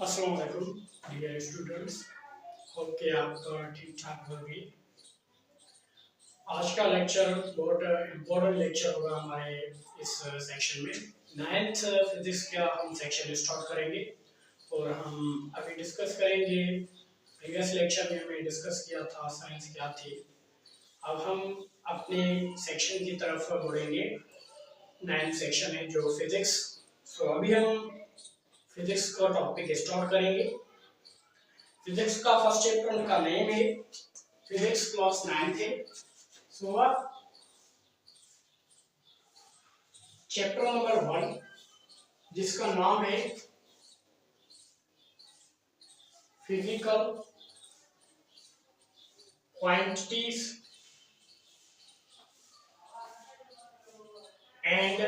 अस्सलाम वालेकुम dear students, hope कि आप ठीक ठाक होंगे। आज का लेक्चर बहुत इम्पोर्टेंट लेक्चर होगा हमारे इस सेक्शन में। 9th फिजिक्स का हम सेक्शन स्टार्ट करेंगे और हम अभी डिस्कस करेंगे। प्रीवियस लेक्चर में हमने डिस्कस किया था साइंस क्या थी। अब हम अपने सेक्शन की तरफ बढ़ेंगे। 9th सेक्शन है जो फिजिक्स। अभी हम फिजिक्स का टॉपिक स्टार्ट करेंगे। फिजिक्स का फर्स्ट चैप्टर का नेम है फिजिक्स क्लास 9 है। चैप्टर नंबर 1 जिसका नाम है physical quantities and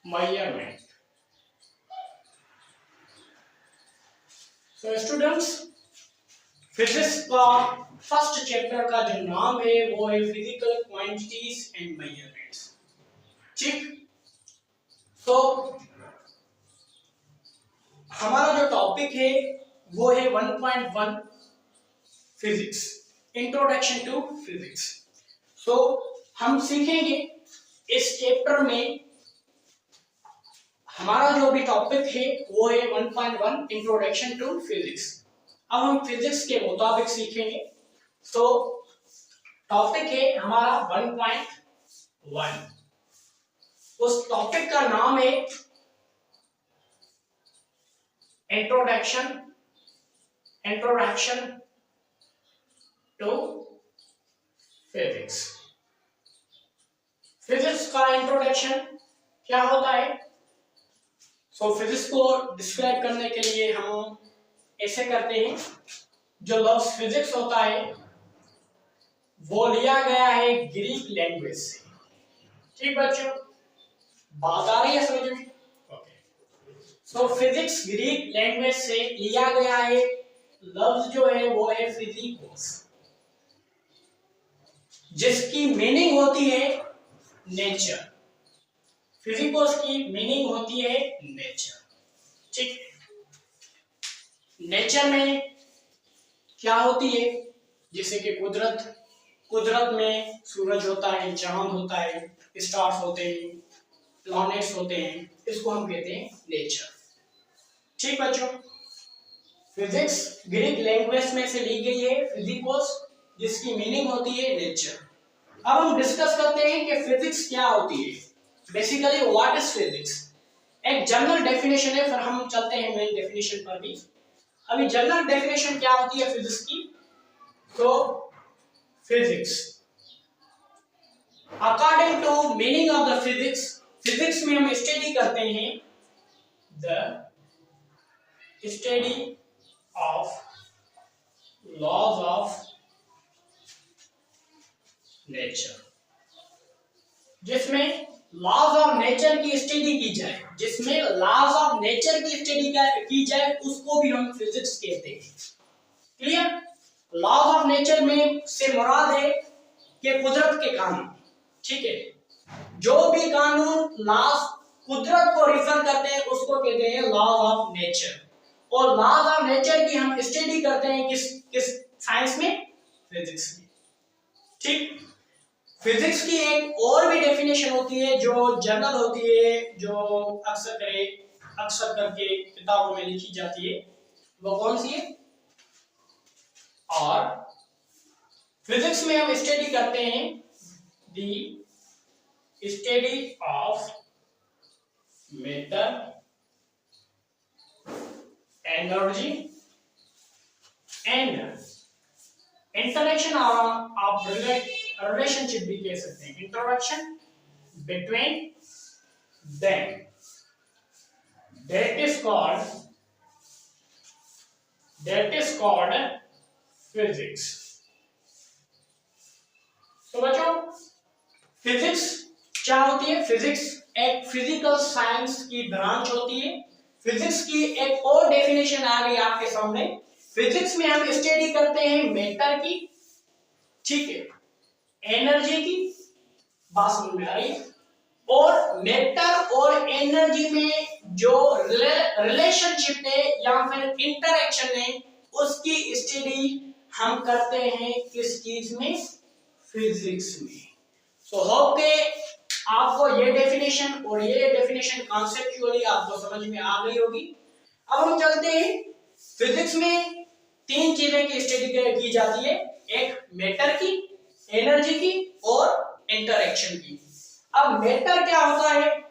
measurement. Students, physics का फर्स्ट चैप्टर का जो नाम है वो है फिजिकल क्वांटिटीज एंड मेजरमेंट्स। ठीक, हमारा जो टॉपिक है वो है 1.1 फिजिक्स, इंट्रोडक्शन टू फिजिक्स। हम सीखेंगे इस चैप्टर में हमारा जो भी टॉपिक है वो है 1.1 इंट्रोडक्शन टू फिजिक्स। अब हम फिजिक्स के मुताबिक सीखेंगे। टॉपिक है हमारा 1.1। उस टॉपिक का नाम है इंट्रोडक्शन टू फिजिक्स। फिजिक्स का इंट्रोडक्शन क्या होता है? फिजिक्स को डिस्क्राइब करने के लिए हम ऐसे करते हैं। जो लफ्ज फिजिक्स होता है वो लिया गया है ग्रीक लैंग्वेज से। ठीक बच्चों, बात आ रही है समझ में? ओके। फिजिक्स ग्रीक लैंग्वेज से लिया गया है। लफ्ज जो है वो है फिजिकोस, जिसकी मीनिंग होती है नेचर। फिजिकोस की मीनिंग होती है नेचर। ठीक, नेचर में क्या होती है? जैसे कि कुदरत में सूरज होता है, चांद होता है, स्टार्स होते हैं, प्लैनेट्स होते हैं, इसको हम कहते हैं नेचर। ठीक बच्चों, फिजिक्स ग्रीक लैंग्वेज में से ली गई है फिजिकोस, जिसकी मीनिंग होती है नेचर। अब हम डिस्कस करते हैं कि फिजिक्स क्या होती है। Basically what is physics? एक जनरल डेफिनेशन है, फिर हम चलते हैं मेन डेफिनेशन पर भी। अभी जनरल डेफिनेशन क्या होती है फिजिक्स की? Physics according to meaning of the physics में हम स्टडी करते हैं the study of laws of nature, जिसमें लॉज ऑफ नेचर की स्टडी की जाए, की जाए उसको भी हम फिजिक्स कहते हैं। क्लियर? लॉज ऑफ नेचर में से मुराद है कि कुदरत के कानून। ठीक है, जो भी कानून लॉज कुदरत को रिफर करते हैं उसको कहते हैं लॉज ऑफ नेचर। और लॉज ऑफ नेचर की हम स्टडी करते हैं किस साइंस में? फिजिक्स में। ठीक, फिजिक्स की एक और भी डेफिनेशन होती है जो जनरल होती है, जो अक्सर करके किताबों में लिखी जाती है। वो कौन सी है? और फिजिक्स में हम स्टडी करते हैं the study of matter, energy and interaction of relationship भी कह सकते हैं, interaction between them, that is called physics। तो बच्चों, फिजिक्स क्या होती है? फिजिक्स एक फिजिकल साइंस की ब्रांच होती है। फिजिक्स की एक और डेफिनेशन आ गई आपके सामने। फिजिक्स में हम स्टडी करते हैं मैटर की, ठीक है, एनर्जी की, बात समझ में आ रही है? और मैटर और एनर्जी में जो रिलेशनशिप है या फिर इंटरेक्शन है उसकी स्टडी हम करते हैं किस चीज में, फिजिक्स में। सो होप के आपको ये डेफिनेशन और ये डेफिनेशन कॉन्सेप्चुअली आपको समझ में आ गई होगी। अब हम चलते हैं फिजिक्स में तीन चीजें की स्टडी की जाती है, एक मैटर की, एनर्जी की और इंटरेक्शन की। अब मैटर क्या होता है,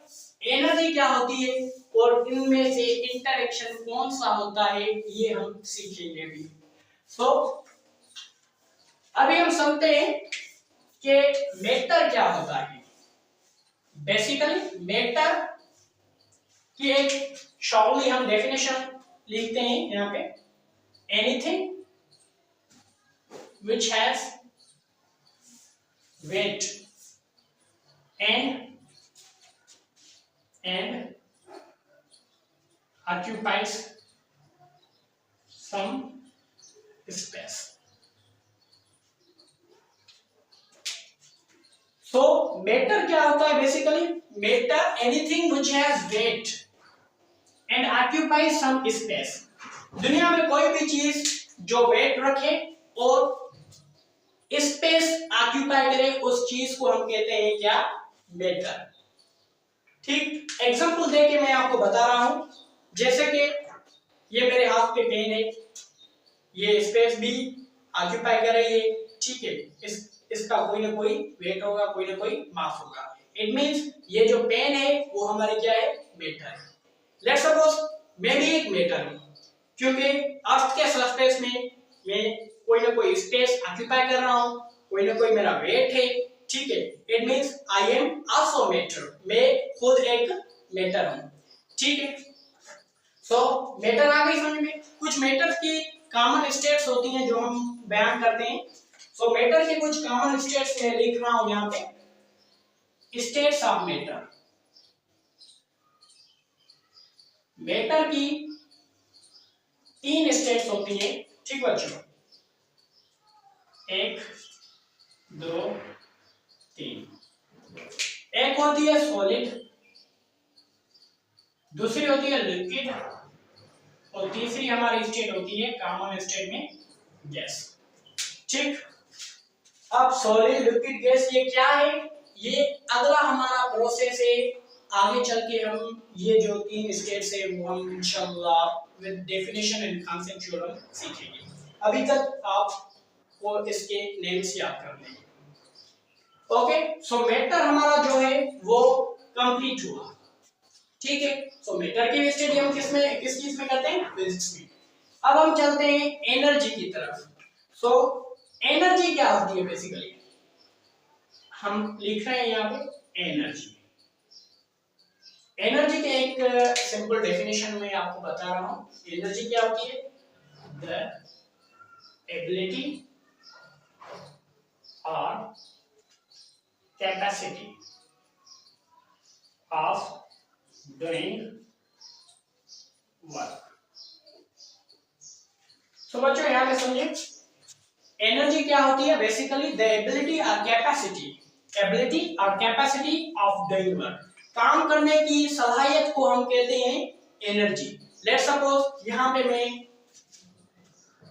एनर्जी क्या होती है और इनमें से इंटरेक्शन कौन सा होता है ये हम सीखेंगे अभी। सो अभी हम समझते हैं कि मैटर क्या होता है। बेसिकली मैटर की एक शॉर्टली हम डेफिनेशन लिखते हैं यहाँ पे, anything which has weight and occupies some space. So matter क्या होता है, basically matter anything which has weight and occupies some space। दुनिया में कोई भी चीज जो वेट रखे और स्पेस ऑक्यूपाई करे उस चीज को हम कहते हैं क्या, मैटर। ठीक, एग्जांपल देके मैं आपको बता रहा हूं, जैसे कि ये मेरे हाथ पे पेन है, ये स्पेस भी ऑक्यूपाई कर रही है, ठीक है, इसका कोई ना कोई वेट होगा, कोई ना कोई मास होगा। इट मींस ये जो पेन है वो हमारे क्या है, मैटर है। लेट्स सपोज मैं भी एक मैटर हूं, क्योंकि अर्थ के सरफेस में मैं कोई ना कोई स्पेस ऑक्यूपाई कर रहा हूं, कोई ना कोई मेरा वेट है, ठीक है। It means I am also matter, मैं खुद एक मैटर हूं, ठीक है। सो मैटर आ गई समझ में। कुछ मैटर की कॉमन स्टेट्स होती हैं जो हम बयान करते हैं। सो मैटर के कुछ कॉमन स्टेट्स मैं लिख रहा हूं यहां पे, स्टेट्स ऑफ मैटर। मैटर की तीन स्टेट्स होती हैं, ठीक बच्चों, 1 2 3। एक होती है सॉलिड, दूसरी होती है लिक्विड और तीसरी हमारी स्टेट होती है कॉमन स्टेट में गैस। ठीक, अब सॉलिड लिक्विड गैस ये क्या है, ये अगला हमारा प्रोसेस है, आगे चल के हम ये जो तीन स्टेट्स है वो हम इंशाल्लाह विद डेफिनेशन एंड कॉन्सेप्चुअल सीखेंगे। अभी तक आपको इसके नेम्स याद कर लेंगे। ओके, सो मैटर हमारा जो है वो कंप्लीट हुआ, ठीक है। सो मैटर की स्टडी हम किस चीज में करते हैं, फिजिक्स में। अब हम चलते हैं एनर्जी की तरफ। सो एनर्जी क्या होती है, बेसिकली हम लिख रहे हैं यहाँ पे एनर्जी। एनर्जी के एक सिंपल डेफिनेशन में आपको बता रहा हूं। एनर्जी क्या होती है, द एबिलिटी और कैपेसिटी ऑफ डूइंग वर्क। सो बच्चों यहां पे समझिए, एनर्जी क्या होती है, बेसिकली द एबिलिटी और कैपेसिटी ऑफ डूइंग वर्क। काम करने की सलाहियत को हम कहते हैं एनर्जी। लेट्स सपोज यहाँ पे मैं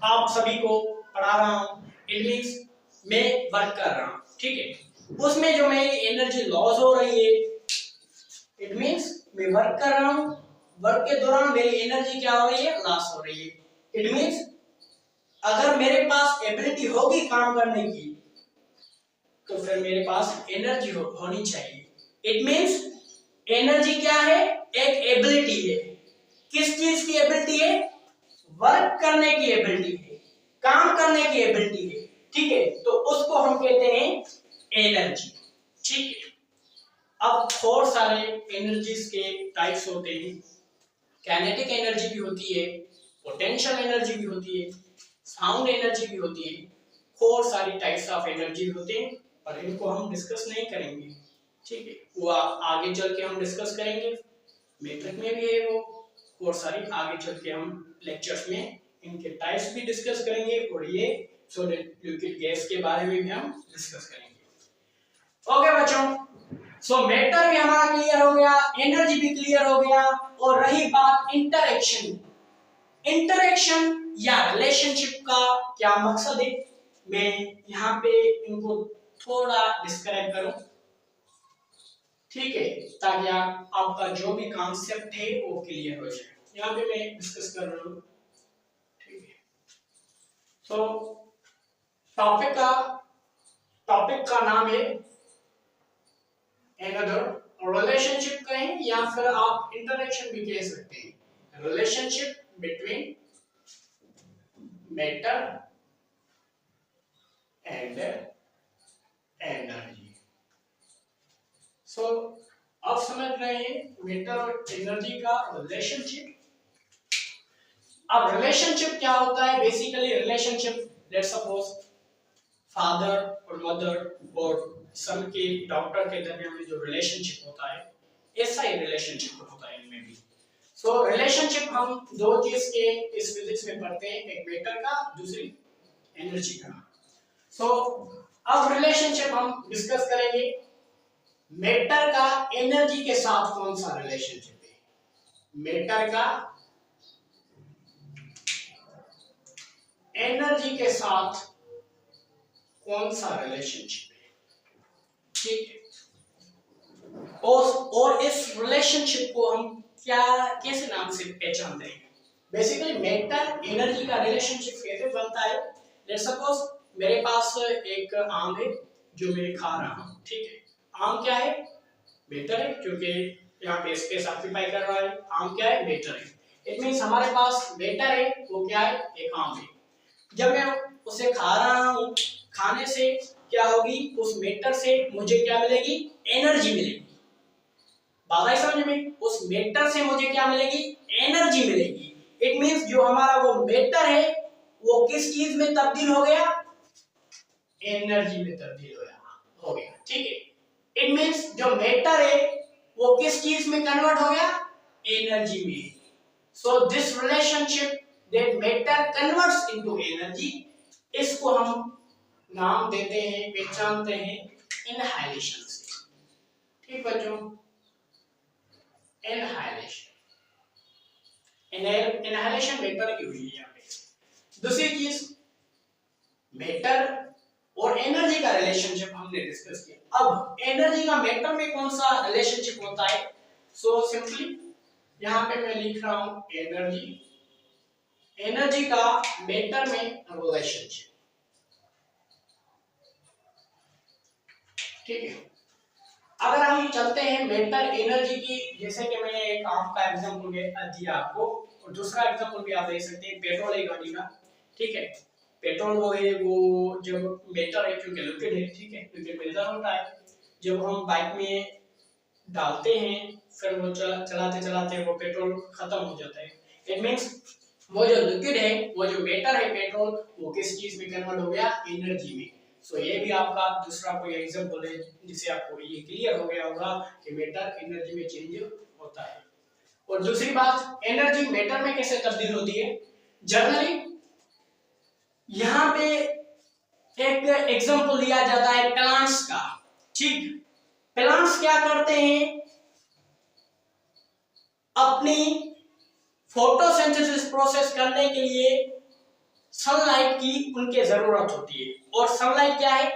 आप सभी को पढ़ा रहा हूँ, इट मींस मैं वर्क कर रहा हूँ, ठीक है। उसमें जो मेरी एनर्जी लॉस हो रही है, इट मींस मैं वर्क कर रहा हूँ, वर्क के दौरान मेरी एनर्जी क्या हो रही है, लॉस हो रही है। इट मींस अगर मेरे पास एबिलिटी होगी काम करने की तो फिर मेरे पास एनर्जी होनी चाहिए। इट मींस एनर्जी क्या है, एक एबिलिटी है। किस चीज की एबिलिटी है, वर्क करने की एबिलिटी है, काम करने की एबिलिटी है, ठीक है। तो उसको हम कहते हैं एनर्जी, ठीक है। अब बहुत सारे एनर्जीज के टाइप्स होते हैं। काइनेटिक एनर्जी भी होती है, पोटेंशियल एनर्जी भी होती है, साउंड एनर्जी भी होती है, बहुत सारी टाइप्स ऑफ एनर्जी होते हैं, पर इनको हम डिस्कस नहीं करेंगे, ठीक है। वो आगे चल के हम डिस्कस करेंगे। मैट्रिक में भी है वो, और सारी आगे चल के हम लेक्चर्स में इनके टाइप्स भी डिस्कस करेंगे और ये सॉलिड लिक्विड गैस के बारे में भी हम डिस्कस करेंगे। ओके बच्चों, सो मैटर भी हमारा क्लियर हो गया, एनर्जी भी क्लियर हो गया। और रही बात इंटरेक्शन, इंटरेक्शन या रिलेशनशिप का क्या मकसद है, मैं यहाँ पे इनको थोड़ा डिस्क्राइब करूं, ठीक है, ताकि आपका जो भी कॉन्सेप्ट है वो क्लियर हो जाए। यहाँ पे मैं डिस्कस कर रहा हूँ, ठीक है। तो टॉपिक का नाम है एनदर रिलेशनशिप कहें या फिर आप इंटरेक्शन भी कह सकते हैं, relationship between matter and energy. So अब समझ रहे हैं मैटर और एनर्जी का रिलेशनशिप। अब रिलेशनशिप क्या होता है, basically relationship, let's suppose father और मदर और सन के डॉक्टर के दरमियान में जो रिलेशनशिप होता है, ऐसा ही रिलेशनशिप होता है इनमें भी। सो रिलेशनशिप हम दो चीज के इस फिजिक्स में पढ़ते हैं, एक मैटर का, दूसरी एनर्जी का। सो अब रिलेशनशिप हम डिस्कस करेंगे, मैटर का एनर्जी के साथ कौन सा रिलेशनशिप है, मैटर का एनर्जी के साथ कौन सा रिलेशनशिप है, ठीक है। और इस रिलेशनशिप को हम क्या कैसे नाम से पहचानते हैं, बेसिकली मैटर एनर्जी का रिलेशनशिप कैसे बनता है। लेट्स सपोज मेरे पास एक आम है जो मैं खा रहा हूं, ठीक है। आम क्या है, मैटर है, क्योंकि यहाँ पे स्पेस ऑक्यूपाई कर रहा है। आम क्या है, मैटर है। इट मींस हमारे पास मैटर है, वो क्या है, एक आम है। जब मैं उसे खा रहा हूं, खाने से क्या होगी, उस मैटर से मुझे क्या मिलेगी, एनर्जी मिलेगी। बात आई समझ में, उस मैटर से मुझे क्या मिलेगी, एनर्जी मिलेगी। इट मींस जो हमारा वो मैटर है वो किस चीज में तब्दील हो गया, एनर्जी में तब्दील हो गया, ठीक है। इट मींस जो मैटर है वो किस चीज में कन्वर्ट हो गया, एनर्जी में। So this relationship that matter converts into energy, इसको हम नाम देते हैं, पहचानते हैं इनहाइलेशन से, ठीक बच्चों। इनहाइलेशन, इनहाइलेशन मैटर की हुई है यहाँ पे। दूसरी चीज, मैटर और एनर्जी का रिलेशनशिप हमने डिस्कस किया। अब एनर्जी का मैटर में कौन सा रिलेशनशिप होता है, सो सिंपली यहाँ पे मैं लिख रहा हूं एनर्जी का मैटर में रिलेशनशिप, ठीक है। अगर हम चलते हैं मैटर एनर्जी की, जैसे कि मैंने एक आम का एग्जांपल दिया आपको, और दूसरा एग्जांपल भी आप दे सकते हैं, पेट्रोल है गाड़ी का, ठीक है। पेट्रोल वो है, वो जब मैटर है क्योंकि लिक्विड है, ठीक है, लिक्विड मेजर होता है। जब हम बाइक में डालते हैं फिर वो चलाते चलाते वो पेट्रोल खत्म हो जाता है। इट मींस वो जो लिक्विड है, वो जो मैटर है पेट्रोल, वो किस चीज में कन्वर्ट हो गया, एनर्जी में। सो ये भी आपका दूसरा कोई एग्जांपल है जिससे आपको ये क्लियर हो गया होगा कि मैटर एनर्जी में चेंज होता है। और दूसरी बात, एनर्जी मैटर में कैसे तब्दील होती है, जनरली यहाँ पे एक एग्जांपल दिया जाता है प्लांट्स का, ठीक। प्लांट्स क्या करते हैं, अपनी फोटोसिंथेसिस प्रोसेस करने के लिए सनलाइट की उनके जरूरत होती है। और सनलाइट क्या है,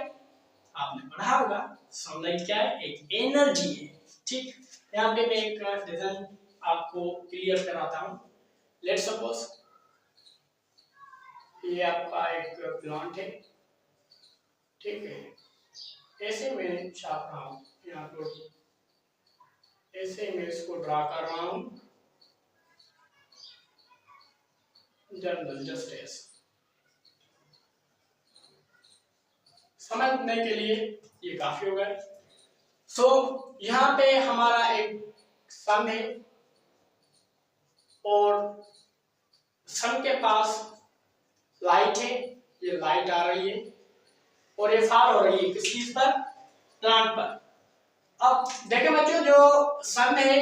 आपने पढ़ा होगा, सनलाइट क्या है, एक एनर्जी है, ठीक। यहाँ पे मैं एक डिजाइन आपको क्लियर कराता हूँ। लेट्स सपोज ये आपका एक प्लांट है, ठीक है। ऐसे मैं छाप रहा हूँ यहाँ पर, ऐसे मैं इसको ड्रा कर रहा हूँ, जनरल जस्ट ऐसे समझने के लिए ये काफी होगा। सो यहाँ पे हमारा एक सन है और सन के पास लाइट है, ये लाइट आ रही है और ये फार हो रही है किस चीज पर, प्लांट पर। अब देखें बच्चों, जो सन है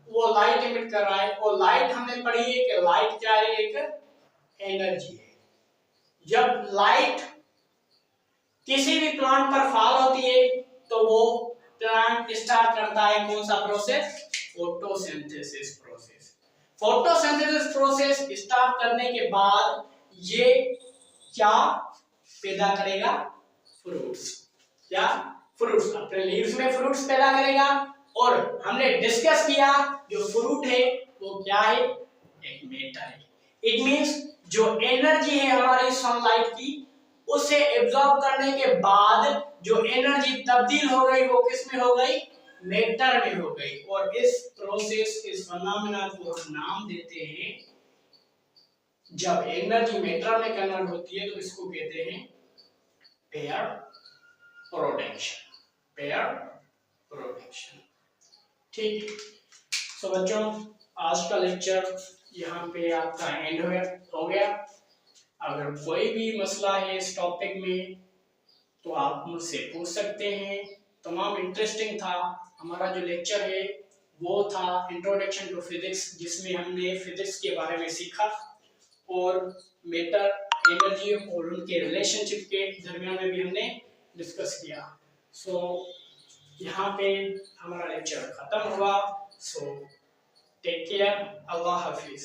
वो लाइट इमिट कर रहा है, और लाइट हमने पढ़ी है कि लाइट क्या है, एक एनर्जी है। जब लाइट किसी भी प्लांट पर फॉल होती है तो वो प्लांट स्टार्ट करता है कौन सा process? Photosynthesis process. Photosynthesis process start करने के बाद ये क्या पैदा करेगा? फ्रूट्स। क्या? फ्रूट्स। अपने लीव्स में फ्रूट्स पैदा करेगा। और हमने डिस्कस किया जो फ्रूट है वो क्या है? एक मेटल है। इट मींस जो एनर्जी है हमारी सनलाइट की उसे एब्जॉर्ब करने के बाद जो एनर्जी तब्दील हो गई वो किस में हो गई? मैटर में हो गई। और इस प्रोसेस, इस फिनोमेना को हम नाम देते हैं, जब एनर्जी मैटर में कन्वर्ट होती है तो इसको कहते हैं पेयर प्रोडक्शन। Pair production. ठीक। सो बच्चों, आज का लेक्चर यहाँ पे आपका एंड हो गया। अगर कोई भी मसला है इस टॉपिक में तो आप मुझसे पूछ सकते हैं। तमाम इंटरेस्टिंग था। हमारा जो लेक्चर है वो था इंट्रोडक्शन टू फिजिक्स, जिसमें हमने फिजिक्स के बारे में सीखा और मैटर, एनर्जी और उनके रिलेशनशिप के दरमियान में भी हमने डिस्कस किया। सो यहाँ पे हमारा लेक्चर खत्म हुआ। So take care. अल्लाह हाफिज।